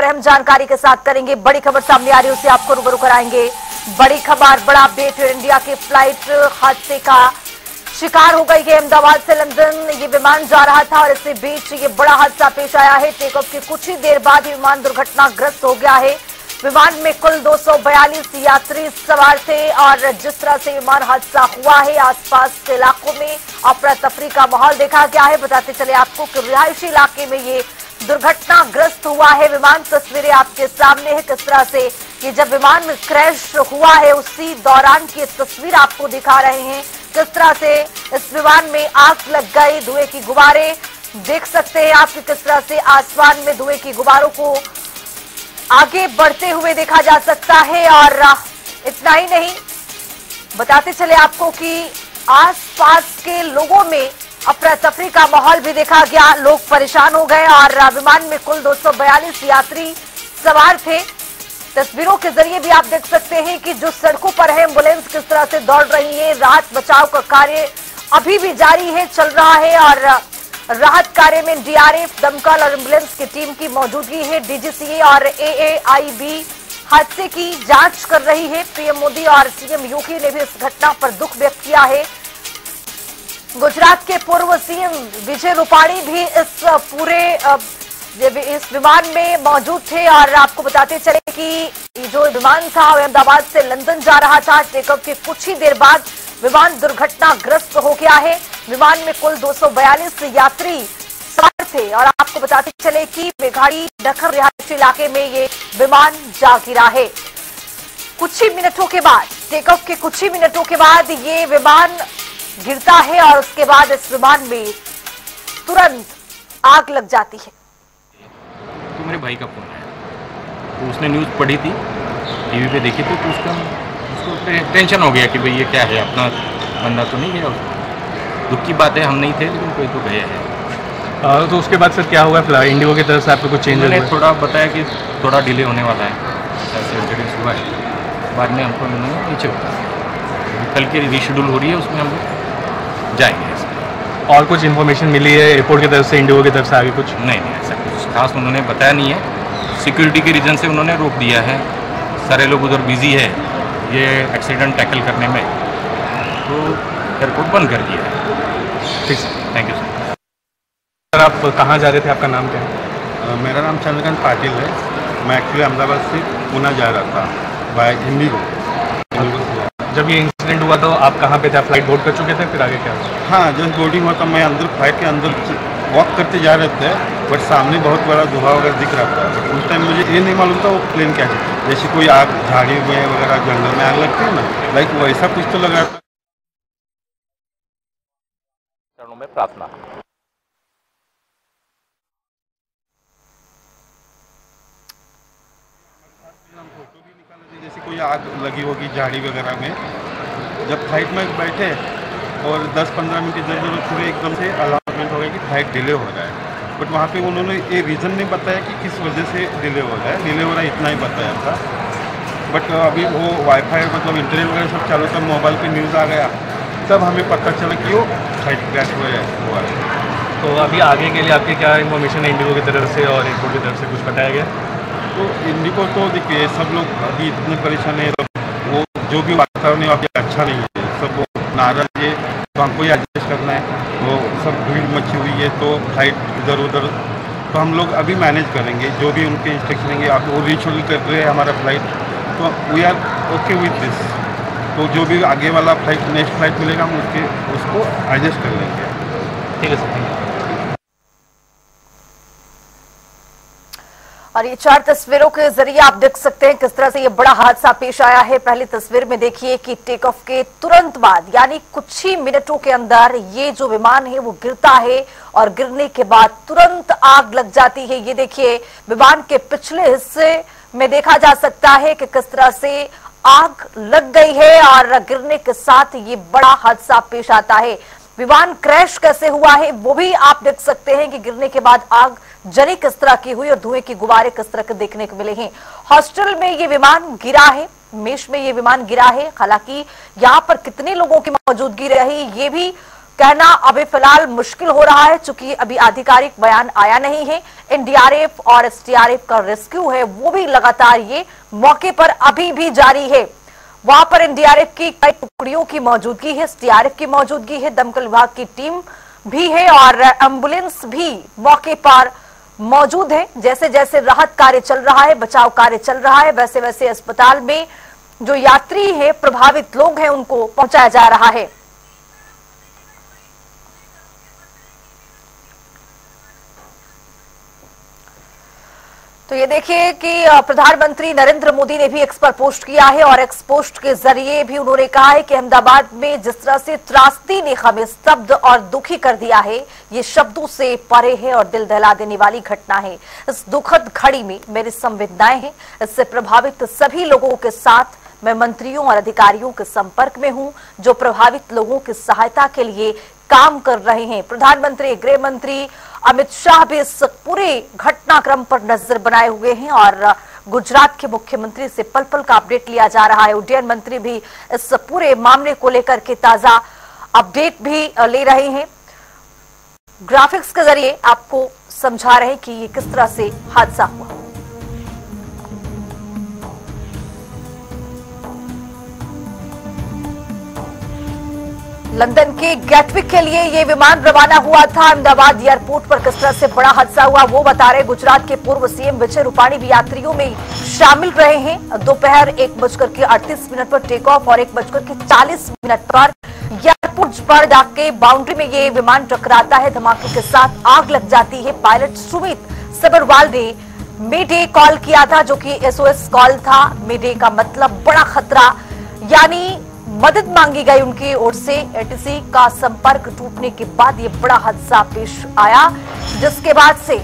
और अहम जानकारी के साथ करेंगे। बड़ी खबर सामने आ रही है, उसे आपको रूबरू कराएंगे। बड़ी खबर, बड़ा अपडेट। एयर इंडिया की फ्लाइट हादसे का शिकार हो गई है। अहमदाबाद से लंदन ये विमान जा रहा था और इसी बीच ये बड़ा हादसा पेश आया है। टेक ऑफ के कुछ ही देर बाद ये विमान दुर्घटनाग्रस्त हो गया है। विमान में कुल 242 यात्री सवार थे और जिस तरह से विमान हादसा हुआ है, आसपास के इलाकों में अफरा तफरी का माहौल देखा गया है। बताते चले आपको कि रिहायशी इलाके में ये दुर्घटनाग्रस्त हुआ है विमान। तस्वीरें आपके सामने है किस तरह से ये जब विमान क्रैश हुआ है उसी दौरान की तस्वीर आपको दिखा रहे हैं। किस तरह से इस विमान में आग लग गई, धुएं की गुब्बारे देख सकते हैं आप कि किस तरह से आसमान में धुएं की गुब्बारों को आगे बढ़ते हुए देखा जा सकता है। और इतना ही नहीं, बताते चले आपको कि आसपास के लोगों में अफरा तफरी का माहौल भी देखा गया। लोग परेशान हो गए और विमान में कुल 242 यात्री सवार थे। तस्वीरों के जरिए भी आप देख सकते हैं कि जो सड़कों पर है एम्बुलेंस किस तरह से दौड़ रही है। राहत बचाव का कार्य अभी भी जारी है, चल रहा है और राहत कार्य में डीआरएफ, दमकल और एम्बुलेंस की टीम की मौजूदगी है। डीजीसीए और एएआईबी हादसे की जांच कर रही है। पीएम मोदी और सीएम योगी ने भी इस घटना पर दुख व्यक्त किया है। गुजरात के पूर्व सीएम विजय रूपाणी भी इस विमान में मौजूद थे और आपको बताते चले कि जो विमान था अहमदाबाद से लंदन जा रहा था। टेकऑफ के कुछ ही देर बाद विमान दुर्घटनाग्रस्त हो गया है। विमान में कुल 242 यात्री सवार थे और आपको बताते चले कि मेघाड़ी डखर रिहायशी इलाके में ये विमान जा गिरा है। कुछ ही मिनटों के बाद, टेकऑफ के कुछ ही मिनटों के बाद ये विमान गिरता है और उसके बाद इस विमान में तुरंत आग लग जाती है। तो मेरे भाई का फोन आया, तो उसने न्यूज़ पढ़ी थी, टीवी पे देखी थी, तो उसको टेंशन हो गया कि भाई ये क्या है, अपना बंदा तो नहीं गया। दुख की बात है, हम नहीं थे लेकिन कोई तो गया है। तो उसके बाद सर क्या हुआ? इंडिगो की तरफ से आपको कुछ चेंज उन्होंने थोड़ा बताया कि थोड़ा डिले होने वाला है, ऐसे इंट्रोड्यूस हुआ है। बाद में हमको उन्होंने नीचे बताया कल की रीशेड्यूल हो रही है, उसमें हम लोग जाएंगे। और कुछ इन्फॉर्मेशन मिली है एयरपोर्ट की तरफ से, इंडिगो की तरफ से आगे कुछ? नहीं, ऐसा कुछ खास उन्होंने बताया नहीं है। सिक्योरिटी के रीज़न से उन्होंने रोक दिया है। सारे लोग उधर बिजी है ये एक्सीडेंट टैकल करने में, तो एयरपोर्ट बंद कर दिया है। ठीक sir, thank you sir. Sir आप कहाँ जा रहे थे, आपका नाम क्या है? मेरा नाम चंद्रकांत पाटिल है। मैं एक्चुअली अहमदाबाद से पूना जा रहा था बाय इंडिगो। जब ये इंसिडेंट हुआ तो आप कहाँ पे थे? आप फ्लाइट बोर्ड कर चुके थे, फिर आगे क्या हुआ? हाँ, जस्ट बोर्डिंग हुआ था। मैं अंदर फ्लाइट के अंदर वॉक करते जा रहे थे, बट सामने बहुत बड़ा धुआं वगैरह दिख रहा था। बट उस टाइम मुझे ये नहीं मालूम था वो प्लेन क्या है। जैसे कोई आग झाड़ी में वगैरह जंगल में आग लगती है ना, लाइक वैसा कुछ तो लगा था। चरणों में प्रार्थना। फोटो भी निकाला जैसे कोई आग लगी होगी झाड़ी वगैरह में। जब फ्लाइट में बैठे और 10-15 मिनट इधर उधर छुड़े, एकदम से अनाउंसमेंट हो गया कि फ्लाइट डिले हो रहा है। बट वहाँ पे उन्होंने ये रीज़न नहीं बताया कि किस वजह से डिले हो रहा है। डिले हो रहा है इतना ही बताया था। बट अभी वो वाईफाई मतलब इंटरनेट वगैरह सब चालू था, मोबाइल पे न्यूज़ आ गया, तब हमें पता चला कि वो फ्लाइट क्रैश हुआ है। तो अभी आगे के लिए आपके क्या इन्फॉर्मेशन है इंडिगो की तरफ से और एयरपोर्ट की तरफ से, कुछ बताया गया? तो इंडिगो तो देखिए सब लोग अभी इतने परेशान है, वो जो भी वातावरण है अभी अच्छा नहीं है, सब वो नाराज है, तो हमको ये एडजस्ट करना है। वो सब भीड़ मची हुई है तो फ्लाइट इधर उधर, तो हम लोग अभी मैनेज करेंगे जो भी उनके इंस्ट्रक्शन है। आप वो रीशेड्यूल कर रहे हैं हमारा फ्लाइट, तो we are okay with this. तो जो भी आगे वाला फ्लाइट नेक्स्ट फ्लाइट मिलेगा हम उसको एडजस्ट कर लेंगे। ठीक है सर, थैंक यू। और ये 4 तस्वीरों के जरिए आप देख सकते हैं किस तरह से ये बड़ा हादसा पेश आया है। पहली तस्वीर में देखिए कि टेक ऑफ के तुरंत बाद यानी कुछ ही मिनटों के अंदर ये जो विमान है वो गिरता है और गिरने के बाद तुरंत आग लग जाती है। ये देखिए विमान के पिछले हिस्से में देखा जा सकता है कि किस तरह से आग लग गई है और गिरने के साथ ये बड़ा हादसा पेश आता है। विमान क्रैश कैसे हुआ है वो भी आप देख सकते हैं कि गिरने के बाद आग जली किस तरह की हुई और धुएं की गुब्बारे किस तरह के देखने को मिले हैं। हॉस्टल में ये विमान गिरा है, मेष में ये विमान गिरा है। हालांकि यहां पर कितने लोगों की मौजूदगी रही ये भी कहना अभी फिलहाल मुश्किल हो रहा है, चूंकि अभी आधिकारिक बयान आया नहीं है। एनडीआरएफ और एसडीआरएफ का रेस्क्यू है वो भी लगातार ये मौके पर अभी भी जारी है। वहां पर एनडीआरएफ की कई टुकड़ियों की मौजूदगी है, एसडीआरएफ की मौजूदगी है, दमकल विभाग की टीम भी है और एम्बुलेंस भी मौके पर मौजूद है। जैसे जैसे राहत कार्य चल रहा है, बचाव कार्य चल रहा है, वैसे वैसे अस्पताल में जो यात्री है, प्रभावित लोग हैं, उनको पहुंचाया जा रहा है। तो ये देखिए कि प्रधानमंत्री नरेंद्र मोदी ने भी एक्स पर पोस्ट किया है और एक्स पोस्ट के जरिए भी उन्होंने कहा है कि अहमदाबाद में जिस तरह से त्रासदी ने हमें स्तब्ध और दुखी कर दिया है, ये शब्दों से परे है और दिल दहला देने वाली घटना है। इस दुखद घड़ी में मेरी संवेदनाएं हैं, इससे प्रभावित सभी लोगों के साथ मैं मंत्रियों और अधिकारियों के संपर्क में हूं जो प्रभावित लोगों की सहायता के लिए काम कर रहे हैं। प्रधानमंत्री, गृह मंत्री अमित शाह भी इस पूरे घटनाक्रम पर नजर बनाए हुए हैं और गुजरात के मुख्यमंत्री से पल पल का अपडेट लिया जा रहा है। उड्डयन मंत्री भी इस पूरे मामले को लेकर के ताजा अपडेट भी ले रहे हैं। ग्राफिक्स के जरिए आपको समझा रहे हैं कि ये किस तरह से हादसा हुआ। लंदन के गैटविक के लिए ये विमान रवाना हुआ था। अहमदाबाद एयरपोर्ट पर किस तरह से बड़ा हादसा हुआ वो बता रहे गुजरात के पूर्व सीएम विजय रूपाणी भी यात्रियों में शामिल रहे हैं। दोपहर 1:38 पर टेक ऑफ और 1:40 पर एयरपोर्ट पर जाके बाउंड्री में ये विमान टकराता है। धमाके के साथ आग लग जाती है। पायलट सुमित सबरवाल ने मेडे कॉल किया था, जो कि एसओएस कॉल था। मेडे का मतलब बड़ा खतरा, यानी मदद मांगी गई उनकी ओर से। एटीसी का संपर्क टूटने के बाद ये बड़ा हादसा पेश आया, जिसके बाद से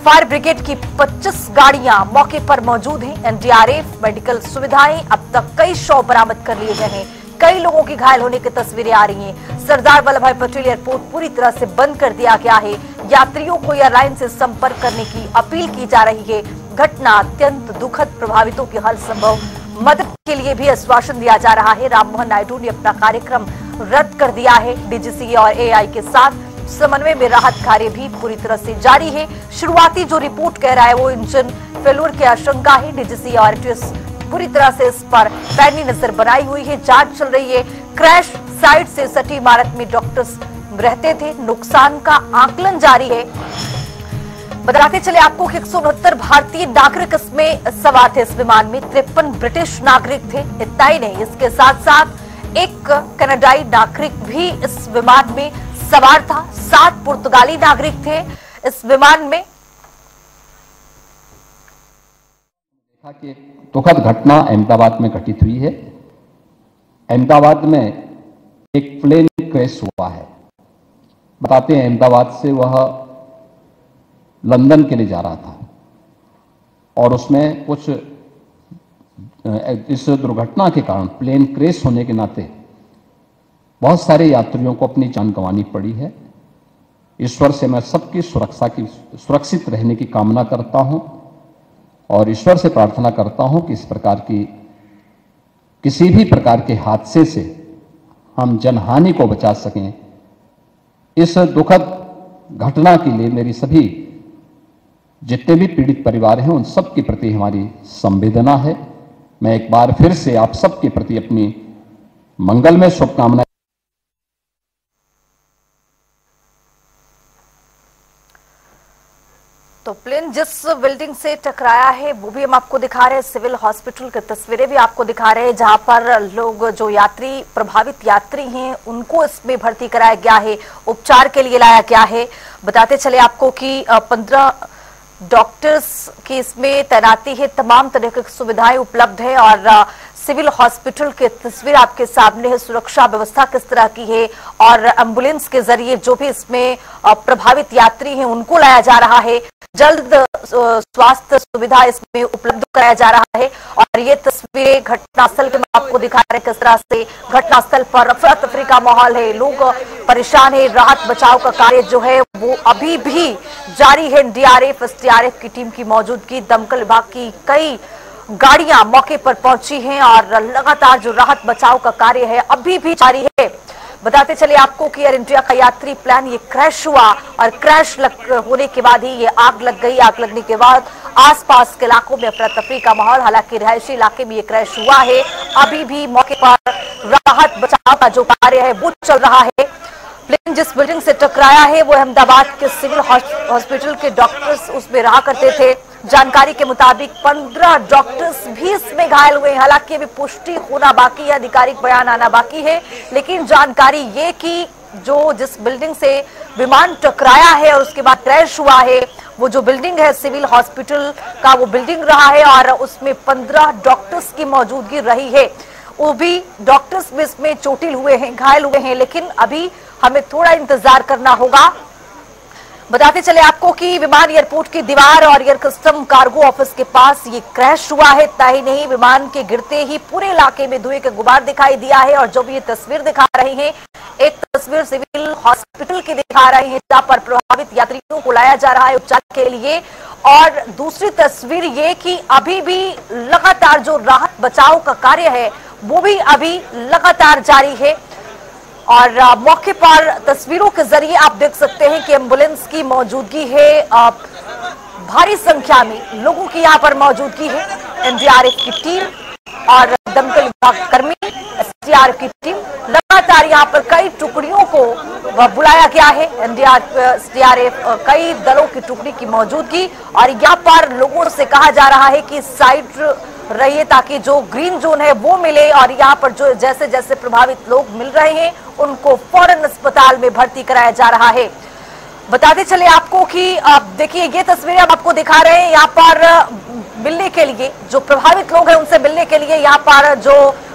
फायर ब्रिगेड की 25 गाड़ियां मौके पर मौजूद हैं। एनडीआरएफ, मेडिकल सुविधाएं, अब तक कई शव बरामद कर लिए गए हैं। कई लोगों की घायल होने की तस्वीरें आ रही हैं। सरदार वल्लभ भाई पटेल एयरपोर्ट पूरी तरह से बंद कर दिया गया है। यात्रियों को एयरलाइन से संपर्क करने की अपील की जा रही है। घटना अत्यंत दुखद, प्रभावितों की हर संभव मदद के लिए भी आश्वासन दिया जा रहा है। राममोहन नायडू ने अपना कार्यक्रम रद्द कर दिया है। डीजीसी और एआई के साथ समन्वय में राहत कार्य भी पूरी तरह से जारी है। शुरुआती जो रिपोर्ट कह रहा है वो इंजन फेल्योर की आशंका है। डीजीसी और एटीएस पूरी तरह से इस पर पैनी नजर बनाई हुई है, जांच चल रही है। क्रैश साइट से सटी इमारत में डॉक्टर्स रहते थे, नुकसान का आकलन जारी है। बताते चले आपको कि 169 भारतीय नागरिक इसमें सवार थे। इस विमान में 53 ब्रिटिश नागरिक थे। इतना ही नहीं, इसके साथ साथ एक कनाडाई नागरिक भी इस विमान में सवार था। 7 पुर्तगाली नागरिक थे इस विमान में। देखा कि दुखद घटना अहमदाबाद में घटित हुई है। अहमदाबाद में एक प्लेन क्रैश हुआ है। बताते हैं अहमदाबाद से वह लंदन के लिए जा रहा था और उसमें कुछ इस दुर्घटना के कारण प्लेन क्रैश होने के नाते बहुत सारे यात्रियों को अपनी जान गंवानी पड़ी है। ईश्वर से मैं सबकी सुरक्षित रहने की कामना करता हूं और ईश्वर से प्रार्थना करता हूं कि इस प्रकार की किसी भी प्रकार के हादसे से हम जनहानि को बचा सकें। इस दुखद घटना के लिए मेरी सभी जितने भी पीड़ित परिवार हैं उन सब के प्रति हमारी संवेदना है। मैं एक बार फिर से आप सबके प्रति अपनी मंगलमय शुभकामनाएं। तो प्लेन जिस बिल्डिंग से टकराया है वो भी हम आपको दिखा रहे हैं। सिविल हॉस्पिटल की तस्वीरें भी आपको दिखा रहे हैं, जहां पर लोग जो यात्री प्रभावित यात्री हैं उनको इसमें भर्ती कराया गया है, उपचार के लिए लाया गया है। बताते चले आपको कि 15 डॉक्टर्स की इसमें तैनाती है। तमाम तरह की सुविधाएं उपलब्ध है और सिविल हॉस्पिटल की तस्वीर आपके सामने है। सुरक्षा व्यवस्था किस तरह की है और एम्बुलेंस के जरिए जो भी इसमें प्रभावित यात्री हैं उनको लाया जा रहा है। जल्द स्वास्थ्य सुविधा इसमें उपलब्ध कराया जा रहा है और ये तस्वीरें घटनास्थल के आपको दिखा रहे हैं किस तरह से घटनास्थल पर अफरा तफरी का माहौल है, लोग परेशान है। राहत बचाव का कार्य जो है वो अभी भी जारी है। डीआरएफ, एसडीआरएफ की टीम की मौजूदगी, दमकल विभाग की कई गाड़ियां मौके पर पहुंची हैं और लगातार जो राहत बचाव का कार्य है अभी भी जारी है। बताते चले आपको कि एयर इंडिया का यात्री प्लान ये क्रैश हुआ और क्रैश होने के बाद ही ये आग लग गई। आग लगने के बाद आसपास के इलाकों में अफरा तफरी का माहौल, हालांकि रिहायशी इलाके में ये क्रैश हुआ है। अभी भी मौके पर राहत बचाव का जो कार्य है वो चल रहा है। प्लेन जिस बिल्डिंग से टकराया है वो अहमदाबाद के सिविल हॉस्पिटल के डॉक्टर्स उसमें रहा करते थे। जानकारी के मुताबिक 15 डॉक्टर्स भी इसमें घायल हुए हैं। हालांकि अभी पुष्टि होना बाकी है, आधिकारिक बयान आना बाकी है, लेकिन जानकारी ये कि जो जिस बिल्डिंग से विमान टकराया है और उसके बाद क्रैश हुआ है वो जो बिल्डिंग है सिविल हॉस्पिटल का वो बिल्डिंग रहा है और उसमें 15 डॉक्टर्स की मौजूदगी रही है। वो भी डॉक्टर्स भी इसमें चोटिल हुए हैं, घायल हुए हैं, लेकिन अभी हमें थोड़ा इंतजार करना होगा। बताते चले आपको कि विमान एयरपोर्ट की दीवार और एयर कस्टम कार्गो ऑफिस के पास ये क्रैश हुआ है। इतना ही नहीं, विमान के गिरते ही पूरे इलाके में धुएं के गुबार दिखाई दिया है। और जो भी ये तस्वीर दिखा रही है, एक तस्वीर सिविल हॉस्पिटल की दिखा रही है जहां पर प्रभावित यात्रियों को लाया जा रहा है उपचार के लिए, और दूसरी तस्वीर ये कि अभी भी लगातार जो राहत बचाव का कार्य है वो भी अभी लगातार जारी है। और मौके पर तस्वीरों के जरिए आप देख सकते हैं कि एम्बुलेंस की मौजूदगी है, भारी संख्या में लोगों की यहाँ पर मौजूदगी है। एनडीआरएफ की टीम और दमकल विभाग कर्मी, एसडीआरएफ की टीम, लगातार यहाँ पर कई टुकड़ियों को बुलाया गया है। एसडीआरएफ कई दलों की टुकड़ी की मौजूदगी, और यहाँ पर लोगों से कहा जा रहा है कि साइड रहिए ताकि जो ग्रीन जोन है वो मिले, और यहाँ पर जो जैसे जैसे प्रभावित लोग मिल रहे हैं उनको फौरन अस्पताल में भर्ती कराया जा रहा है। बताते चले आपको कि देखिए ये तस्वीरें हम आपको दिखा रहे हैं। यहाँ पर मिलने के लिए जो प्रभावित लोग हैं उनसे मिलने के लिए यहाँ पर जो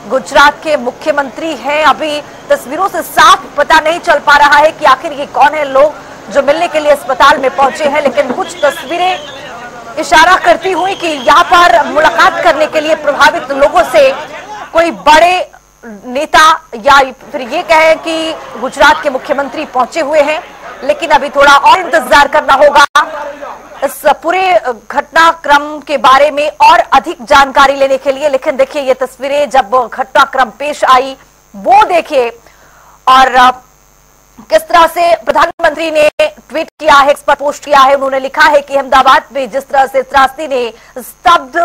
गुजरात के मुख्यमंत्री हैं, अभी तस्वीरों से साफ पता नहीं चल पा रहा है कि आखिर ये कौन है लोग जो मिलने के लिए अस्पताल में पहुंचे हैं, लेकिन कुछ तस्वीरें इशारा करती हुई कि यहाँ पर मुलाकात करने के लिए प्रभावित लोगों से कोई बड़े नेता या फिर ये कहें कि गुजरात के मुख्यमंत्री पहुंचे हुए हैं। लेकिन अभी थोड़ा और इंतजार करना होगा इस पूरे घटनाक्रम के बारे में और अधिक जानकारी लेने के लिए। लेकिन देखिए ये तस्वीरें जब घटनाक्रम पेश आई वो देखिए, और किस तरह से प्रधानमंत्री ने ट्वीट किया है, इस पर पोस्ट किया है। उन्होंने लिखा है कि अहमदाबाद में जिस तरह से त्रासदी ने स्तब्ध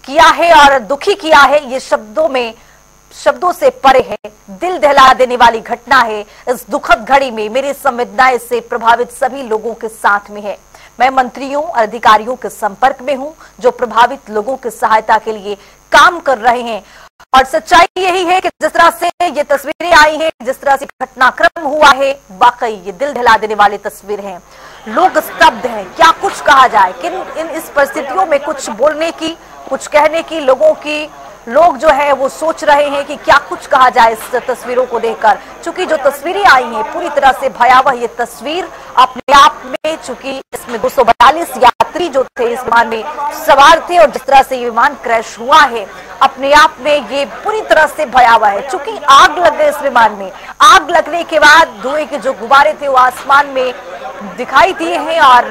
किया है और दुखी किया है, ये शब्दों से परे है, दिल दहला देने वाली घटना है। इस दुखद घड़ी में मेरी संवेदनाएं से प्रभावित सभी लोगों के साथ में है। मैं मंत्रियों और अधिकारियों के संपर्क में हूं जो प्रभावित लोगों की सहायता के लिए काम कर रहे हैं। और सच्चाई यही है कि जिस तरह से ये तस्वीरें आई हैं, जिस तरह से घटनाक्रम हुआ है, वाकई ये दिल दहला देने वाली तस्वीर हैं। लोग स्तब्ध हैं, क्या कुछ कहा जाए। इस परिस्थितियों में कुछ बोलने की, कुछ कहने की लोग जो है वो सोच रहे हैं कि क्या कुछ कहा जाए इस तस्वीरों को देखकर। चूंकि जो तस्वीरें आई हैं पूरी तरह से भयावह ये तस्वीर अपने आप में, चूंकि इसमें 242 यात्री जो थे इस विमान में सवार थे, और जिस तरह से ये विमान क्रैश हुआ है अपने आप में ये पूरी तरह से भयावह है। चूंकि आग लग गई इस विमान में, आग लगने के बाद धुएं के जो गुब्बारे थे वो आसमान में दिखाई दिए हैं, और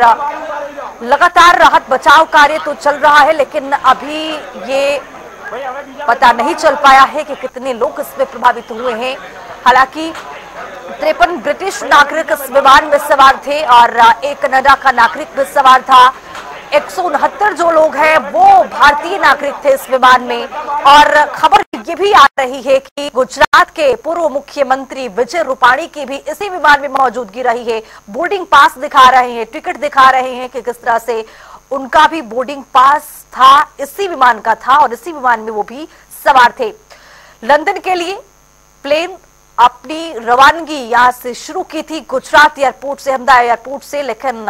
लगातार राहत बचाव कार्य तो चल रहा है, लेकिन अभी ये पता नहीं चल पाया है कि कितने लोग इसमें प्रभावित हुए हैं। हालांकि 53 ब्रिटिश नागरिक इस विमान में सवार थे और एक कनाडा का नागरिक भी सवार था। 169 जो लोग हैं वो भारतीय नागरिक थे इस विमान में। और खबर ये भी आ रही है कि गुजरात के पूर्व मुख्यमंत्री विजय रूपाणी की भी इसी विमान में मौजूदगी रही है। बोर्डिंग पास दिखा रहे हैं, टिकट दिखा रहे हैं कि किस तरह से उनका भी बोर्डिंग पास था, इसी विमान का था, और इसी विमान में वो भी सवार थे। लंदन के लिए प्लेन अपनी रवानगी यहां से शुरू की थी गुजरात एयरपोर्ट से, अहमदाबाद एयरपोर्ट से, लेकिन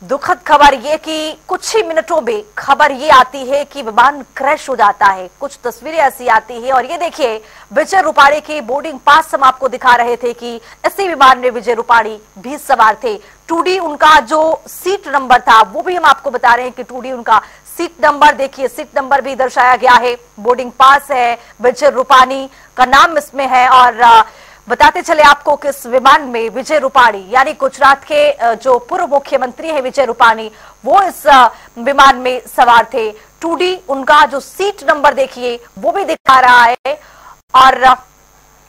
दुखद खबर ये कि कुछ ही मिनटों में खबर ये आती है कि विमान क्रैश हो जाता है। कुछ तस्वीरें ऐसी आती है, और ये देखिए विजय रूपाणी की बोर्डिंग पास हम आपको दिखा रहे थे कि इसी विमान में विजय रूपाणी भी सवार थे। 2D उनका जो सीट नंबर था वो भी हम आपको बता रहे हैं कि 2D उनका सीट नंबर, देखिए सीट नंबर भी दर्शाया गया है, बोर्डिंग पास है, विजय रूपाणी का नाम इसमें है। और बताते चले आपको कि इस विमान में विजय रूपाणी यानी गुजरात के जो पूर्व मुख्यमंत्री है विजय रूपाणी, वो इस विमान में सवार थे। 2D उनका जो सीट नंबर देखिए वो भी दिखा रहा है। और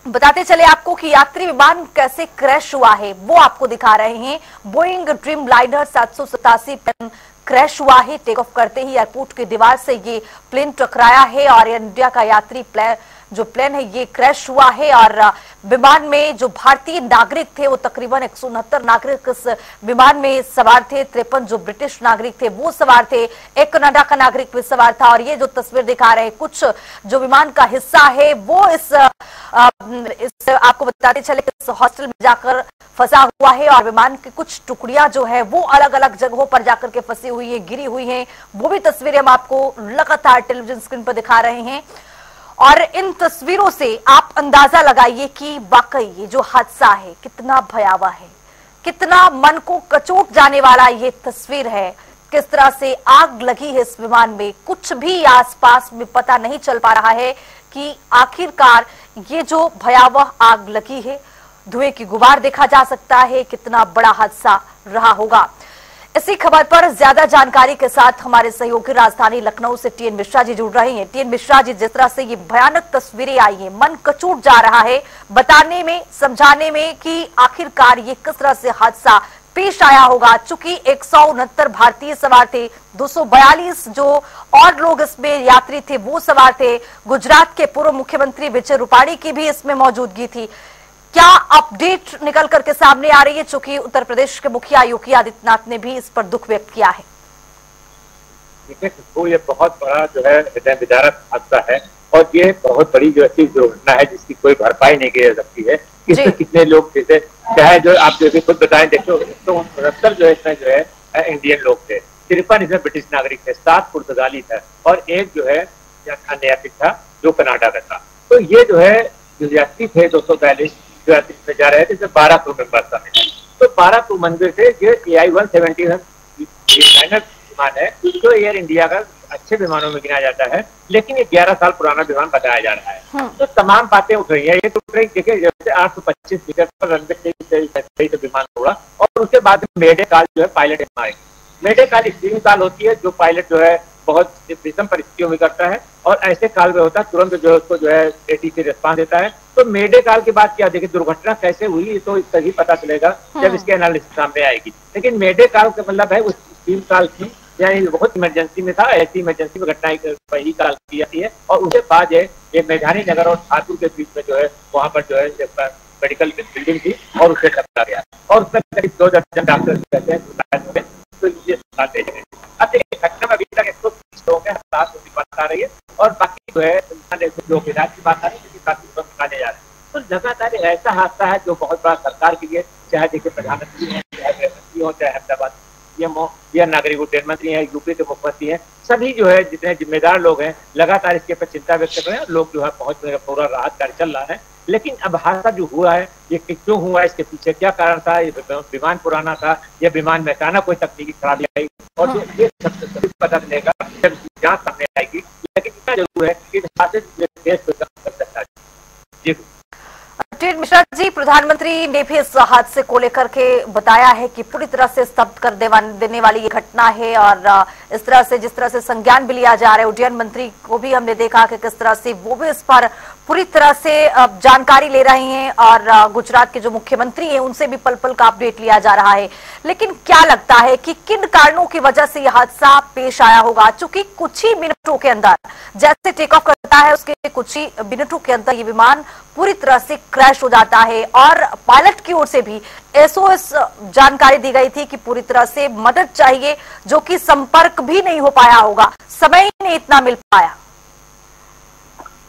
बताते चले आपको कि यात्री विमान कैसे क्रैश हुआ है वो आपको दिखा रहे हैं। Boeing dreamliner 787 plane crash हुआ है। टेक ऑफ करते ही एयरपोर्ट की दीवार से ये प्लेन टकराया है और एयर इंडिया का यात्री प्लेन है ये क्रैश हुआ है। और विमान में जो भारतीय नागरिक थे वो तकरीबन 169 नागरिक इस विमान में सवार थे। 53 जो ब्रिटिश नागरिक थे वो सवार थे। एक कनाडा का नागरिक भी सवार था। और ये जो तस्वीर दिखा रहे हैं कुछ जो विमान का हिस्सा है वो इस आपको बताते चले इस हॉस्टल में जाकर फंसा हुआ है और विमान की कुछ टुकड़ियां जो है वो अलग अलग जगहों पर जाकर के फंसी हुई है, गिरी हुई है। वो भी तस्वीरें हम आपको लगातार टेलीविजन स्क्रीन पर दिखा रहे हैं। और इन तस्वीरों से आप अंदाजा लगाइए कि वाकई ये जो हादसा है कितना भयावह है, कितना मन को कचोट जाने वाला ये तस्वीर है। किस तरह से आग लगी है इस विमान में, कुछ भी आसपास में पता नहीं चल पा रहा है कि आखिरकार ये जो भयावह आग लगी है, धुएं की गुबार देखा जा सकता है। कितना बड़ा हादसा रहा होगा। इसी खबर पर ज्यादा जानकारी के साथ हमारे सहयोगी राजधानी लखनऊ से टीएन मिश्रा जी जुड़ रहे हैं। टीएन मिश्रा जी, जिस तरह से ये भयानक तस्वीरें आई हैं, मन कचूट जा रहा है बताने में, समझाने में कि आखिरकार ये किस तरह से हादसा पेश आया होगा। चूंकि 169 भारतीय सवार थे, 242 जो और लोग इसमें यात्री थे वो सवार थे। गुजरात के पूर्व मुख्यमंत्री विजय रूपाणी की भी इसमें मौजूदगी थी। क्या अपडेट निकल करके सामने आ रही है, चूंकि उत्तर प्रदेश के मुखिया योगी आदित्यनाथ ने भी इस पर दुख व्यक्त किया है? देखिए, ये बहुत बड़ा जो है हृदय विदारक हादसा है और ये बहुत बड़ी जो ऐसी दुर्घटना है जिसकी कोई भरपाई नहीं की जा सकती है। इसमें कितने लोग जैसे चाहे जो आप जैसे खुद बताएं, देखो 169 जो है इसमें जो है इंडियन लोग थे, 53 इसमें ब्रिटिश नागरिक थे, 7 पुर्तगाली था और एक जो है अन्य यात्री था जो कनाडा का था। तो ये जो है जो यात्री थे 242 जो यात्री में जा रहे थे, इसमें 12 क्रू मेंबर शामिल। तो 12 क्रू मेंबर थे। ये AI-170 विमान है जो एयर इंडिया का अच्छे विमानों में गिना जाता है, लेकिन ये 11 साल पुराना विमान बताया जा रहा है। तो तमाम बातें उठ रही है। ये तो देखिए जैसे 825 मीटर पर रनवे से विमान उड़ा और उसके बाद मेडे काल जो है पायलट मारेंगे। मेडे काल एक्सट्रीम काल होती है जो पायलट जो है बहुत विषम परिस्थितियों में करता है और ऐसे काल में होता है तुरंत जो है उसको जो है ATC रिस्पांस देता है। तो मेडे काल के बाद क्या देखिए दुर्घटना कैसे हुई तो इसका ही पता चलेगा जब इसके एनालिसिस सामने आएगी। लेकिन मेडे काल का मतलब है उस एक्सट्रीम काल की, यानी बहुत इमरजेंसी में था, ऐसी इमरजेंसी में घटनाएं वही काल की जाती है। और उसके बाद ये मैदानी नगर और ठाकुर के बीच में जो है वहाँ पर जो है मेडिकल बिल्डिंग थी और उसे टकरा गया और उसमें करीब 2 दर्जन डॉक्टर कहते हैं। तो ये अब देखिए घटना में अभी तक 130 लोग हैं, 7 की बात आ रही है और बाकी जो है लोग इलाज की बात आ रही है, क्योंकि काफी लोग निकाले जा रहे हैं। तो लगातार ऐसा हादसा है जो बहुत बड़ा सरकार के लिए, चाहे देखिए प्रधानमंत्री हो, चाहे गृहमंत्री हो, चाहे अहमदाबाद CM हो या नागरिक उड्डयन मंत्री है, यूपी के मुख्यमंत्री है, सभी जो है जितने जिम्मेदार लोग हैं लगातार इसके पर चिंता व्यक्त कर रहे हैं। लोग जो है बहुत पूरा राहत कार्य चल रहा है। लेकिन अब हादसा जो हुआ है ये क्यों हुआ, इसके पीछे क्या कारण था, ये विमान पुराना था या विमान में अचानक कोई तकनीकी खराबी आई, और ये सब पता चलेगा जब जांच सामने आएगी। लेकिन इतना जरूर है कि हादसे देश को कर सकता है। जी टीएन मिश्रा जी, प्रधानमंत्री ने भी इस हादसे को लेकर के बताया है कि पूरी तरह से स्तब्ध कर देने वाली ये घटना है और इस तरह से जिस तरह से संज्ञान भी लिया जा रहा है। उड्डयन मंत्री को भी हमने देखा कि किस तरह से वो भी इस पर पूरी तरह से जानकारी ले रहे हैं और गुजरात के जो मुख्यमंत्री हैं उनसे भी पल पल का अपडेट लिया जा रहा है। लेकिन क्या लगता है कि किन कारणों की वजह से यह हादसा पेश आया होगा? चूंकि कुछ ही मिनटों के अंदर जैसे टेक ऑफ करता है उसके कुछ ही मिनटों के अंदर ये विमान पूरी तरह से क्रैश हो जाता है और पायलट की ओर से भी SOS जानकारी दी गई थी कि पूरी तरह से मदद चाहिए, जो कि संपर्क भी नहीं हो पाया होगा, समय ही नहीं इतना मिल पाया।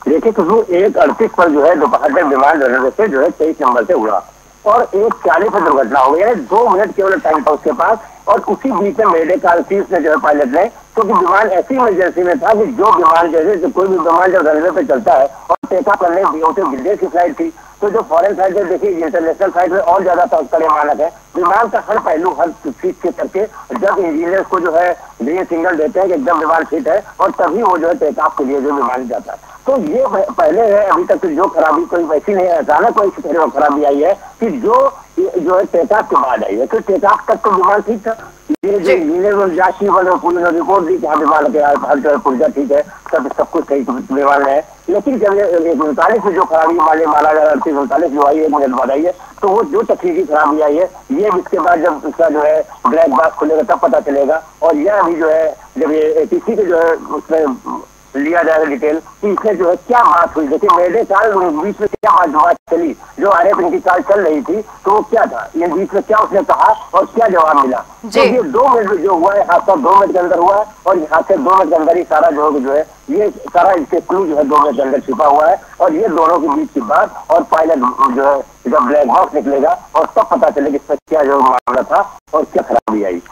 देखिए तो 1:38 पर जो है दोपहर में विमान रनवे से जो है 23 नंबर से उड़ा और 1:40 पर दुर्घटना हो गई है। 2 मिनट केवल टाइम था उसके पास और उसी बीच में मेडे काल थी उसने जो है पायलट ने, क्योंकि विमान ऐसी इमरजेंसी में था कि जो विमान जैसे कोई भी विमान जब रनवे पे चलता है और टेक ऑफ करने विदेश की फ्लाइट थी, तो जो फॉरेन फ्लाइट है देखिए इंटरनेशनल फ्लाइट में और ज्यादा कड़े मानक है। विमान का हर पहलू हर चीज के करके जब इंजीनियर्स को जो है ये सिग्नल देते हैं कि एकदम विमान फिट है और तभी वो जो है टेक ऑफ के लिए जो विमान जाता है। तो ये पहले है, अभी तक जो खराबी कोई वैसी नहीं है, अचानक कोई खराबी आई है कि जो है टेक ऑफ के बाद आई है। तो टेक ऑफ तक तो विमान ठीक था। ये जो इंजीनियर जांच की पूरी रिपोर्ट दी कि हाँ विमान के पुर्जा ठीक है, सब कुछ सही विमान है, लेकिन जब 39 में जो खराबी माना जा रहा है 38-39 जो आई है, 1 मिनट बाद आई है, तो वो जो तकनीकी खराबी आई है ये इसके बाद जब उसका जो है ब्लैक बॉक्स खुलेगा तब पता चलेगा। और यह अभी जो है जब ये एटीसी के जो है उसमें लिया जाएगा डिटेल कि इसमें जो है क्या बात हुई। देखिए मेरे साल बीच में क्या बात चली, जो RF इनकी चाल चल रही थी तो वो क्या था, ये बीच में क्या उसने कहा और क्या जवाब मिला। तो ये 2 मिनट में जो हुआ है हादसा 2 मिनट के अंदर हुआ है और यहाँ से 2 मिनट के अंदर ही सारा जो है ये सारा इसके क्लू जो है 2 मिनट के अंदर छिपा हुआ है। और ये दोनों के बीच की बात और पायलट जो है जब ब्लैक बॉक्स निकलेगा और तब पता चलेगा इसमें क्या जो मामला था और क्या खराबी आई।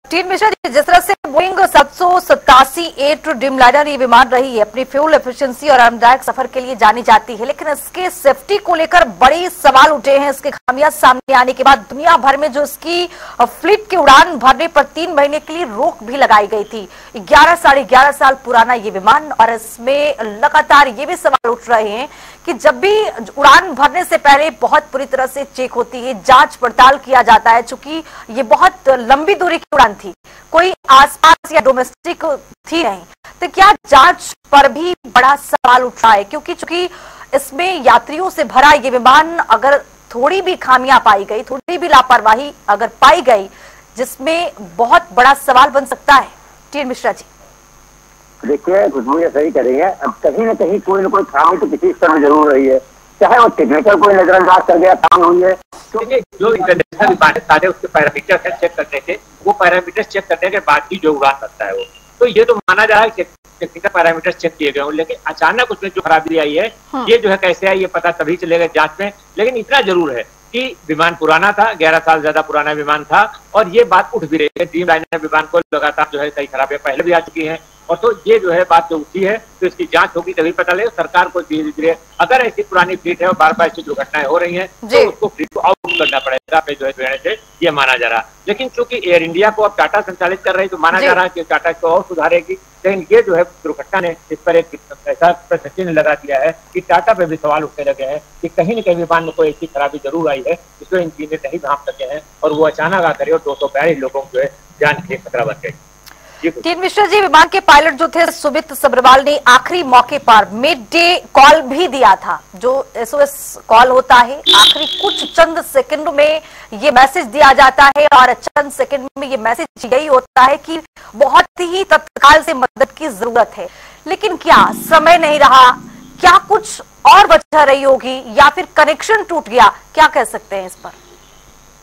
टीन मिश्रा जी, जिस तरह से बोइंग 787-8 ड्रीमलाइनर ये विमान रही है, अपनी फ्यूल एफिशिएंसी और आरामदायक सफर के लिए जानी जाती है, लेकिन इसके सेफ्टी को लेकर बड़े सवाल उठे हैं। इसके खामियां सामने आने के बाद दुनिया भर में जो इसकी फ्लीट की उड़ान भरने पर 3 महीने के लिए रोक भी लगाई गई थी। साढ़े 11 साल पुराना ये विमान, और इसमें लगातार ये भी सवाल उठ रहे हैं कि जब भी उड़ान भरने से पहले बहुत पूरी तरह से चेक होती है, जांच पड़ताल किया जाता है। चूंकि ये बहुत लंबी दूरी की उड़ान थी, कोई आसपास या डोमेस्टिक थी नहीं, तो क्या जांच पर भी बड़ा सवाल उठ रहा है? क्योंकि चूंकि इसमें यात्रियों से भरा ये विमान, अगर थोड़ी भी खामियां पाई गई, थोड़ी भी लापरवाही अगर पाई गई, जिसमें बहुत बड़ा सवाल बन सकता है। टीन मिश्रा जी, देखिए खुशबू ये सही कर रही है, अब कहीं ना कहीं कोई ना कोई खामी तो किसी स्तर में जरूर रही है, चाहे वो टेक्निकल कोई नजरअंदाज कर गया खामी हुई है। जो इंटरनेशनल विमान सारे उसके पैरामीटर चेक करने के, वो पैरामीटर चेक करने के बाद ही जो उड़ान करता है वो, तो ये तो माना जा रहा है कि टेक्निकल पैरामीटर चेक किए गए, लेकिन अचानक उसमें जो खराबी आई है ये जो है कैसे आई ये पता तभी चलेगा जांच में। लेकिन इतना जरूर है कि विमान पुराना था, 11 साल ज्यादा पुराना विमान था, और ये बात उठ भी रही है। ड्रीमलाइनर विमान को लगातार जो है कई खराबियां पहले भी आ चुकी हैं, और तो ये जो है बात जो उठी है तो इसकी जांच होगी तभी पता लगेगा। सरकार को धीरे धीरे अगर ऐसी पुरानी फ्लीट है और बार बार ऐसी दुर्घटनाएं हो रही हैं तो उसको फ्लीट को आउट करना पड़ेगा पे जो है देने से ये माना जा रहा। लेकिन चूंकि एयर इंडिया को अब टाटा संचालित कर रही तो माना जा रहा है कि टाटा इसको और सुधारेगी। लेकिन ये जो है दुर्घटना ने इस पर एक ऐसा प्रश्न चिन्ह लगा दिया है कि टाटा पे भी सवाल उठने लगे हैं कि कहीं न कहीं विमान में कोई ऐसी खराबी जरूर आई है जिसको इंजीनियर नहीं भांप सके हैं और वो अचानक आकर और 242 लोगों को जो है जान के खतरा बन गई। टीन मिश्रा जी, विमान के पायलट जो थे सुमित सब्रवाल ने आखिरी मौके पर मिड डे कॉल भी दिया था। जो SOS कॉल होता है, आखिरी कुछ चंद सेकंड में ये मैसेज दिया जाता है, और चंद सेकंड में ये मैसेज यही होता है कि बहुत ही तत्काल से मदद की जरूरत है। लेकिन क्या समय नहीं रहा, क्या कुछ और वजह रही होगी, या फिर कनेक्शन टूट गया, क्या कह सकते हैं इस पर?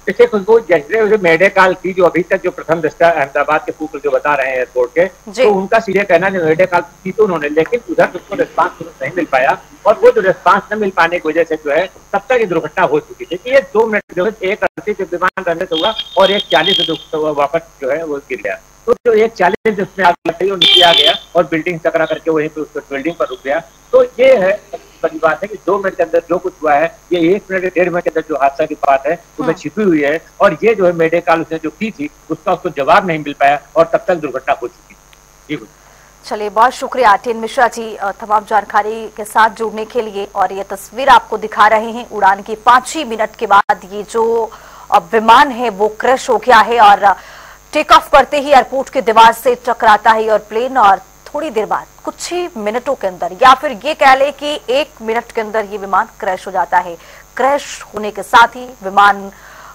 देखिए खुशबू, जैसे मेडे कॉल की जो अभी तक जो प्रथम दृष्टा अहमदाबाद के सूत्र जो बता रहे हैं एयरपोर्ट के, तो उनका सीधे कहना जो मेडे कॉल की तो उन्होंने, लेकिन उधर उसको रिस्पांस नहीं मिल पाया, और वो जो रिस्पांस न मिल पाने की वजह से जो है तब तक ये दुर्घटना हो चुकी थी कि ये 2 मिनट जो है 1:38 से विमान रहने से हुआ और 1:40 से वापस जो है वो गिर गया। तो जो 1:40 जिसमें आग लग गई और नीचे आ गया और बिल्डिंग टकरा करके वहीं पे उस बिल्डिंग पर रुक गया। तो ये है बड़ी बात है कि 2 मिनट के अंदर जो कुछ हुआ है ये 1 मिनट 1.5 मिनट के अंदर जो हादसा की बात है उसमें छिपी हुई है, और ये जो है मेडे कॉल उसने जो की थी उसका उसको जवाब नहीं मिल पाया और तब तक दुर्घटना हो चुकी थी। चलिए, बहुत शुक्रिया टीन मिश्रा जी तमाम जानकारी के साथ जुड़ने के लिए। और ये तस्वीर आपको दिखा रहे हैं उड़ान के 5 ही मिनट के बाद ये जो विमान है वो क्रैश हो गया है, और टेक ऑफ करते ही एयरपोर्ट की दीवार से टकराता है और प्लेन, और थोड़ी देर बाद कुछ ही मिनटों के अंदर, या फिर ये कह ले कि 1 मिनट के अंदर ये विमान क्रैश हो जाता है। क्रैश होने के साथ ही विमान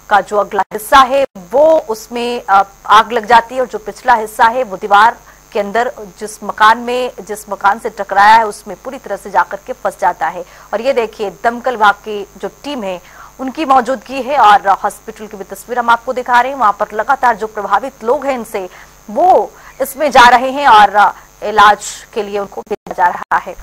का जो अगला हिस्सा है वो उसमें आग लग जाती है, और जो पिछला हिस्सा है वो दीवार के अंदर जिस मकान से टकराया है उसमें पूरी तरह से जाकर के फंस जाता है। और ये देखिए दमकल विभाग की जो टीम है उनकी मौजूदगी है, और हॉस्पिटल की भी तस्वीर हम आपको दिखा रहे हैं। वहां पर लगातार जो प्रभावित लोग हैं इनसे वो इसमें जा रहे हैं और इलाज के लिए उनको भेजा जा रहा है।